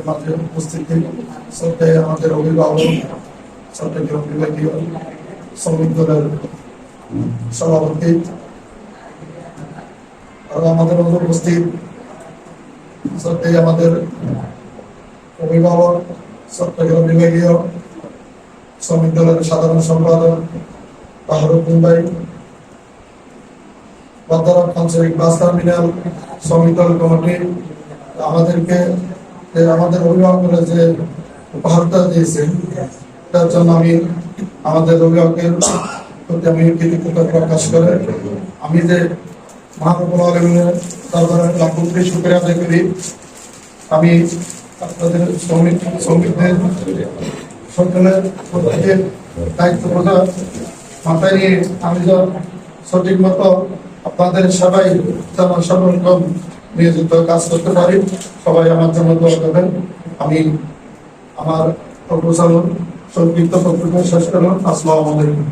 মাঝে উপস্থিত শ্রদ্ধেয় আমাদের অভিভাবক, চট্টগ্রাম বিভাগীয় শ্রমিক দলের সভাপতি, আরো আমাদের মধ্যে উপস্থিত শ্রদ্ধেয় আমাদের অভিভাবক, চট্টগ্রাম বিভাগীয় শ্রমিক দলের সাধারণ সম্পাদক বাহারুদ্দিন ভাই, বাদ্দারাম আঞ্চলিক বাস টার্মিনাল শ্রমিক দল কমিটি আমাদেরকে আমাদের অভিভাবকরা যে উপহারটা দিয়েছেন তার জন্য আমি আমাদের অভিভাবকের প্রতি আমি কৃতজ্ঞতা প্রকাশ করে আমি যে মহানবুল আলমিনের দরবারে লাখো কোটি শুকরিয়া আদায় করি। আমি আপনাদের শ্রমিকদের সকলের প্রত্যেকের দায়িত্ববোধা মাথায় নিয়ে আমি সঠিক মতো আপনাদের সবাই যেন সর্বরকম নিয়োজিত কাজ করতে পারি। সবাই আমার জন্য দোয়া করবেন। আমি আমার প্রচারণ সংক্ষিপ্ত বক্তব্য শেষ করলাম। আসসালামু আলাইকুম।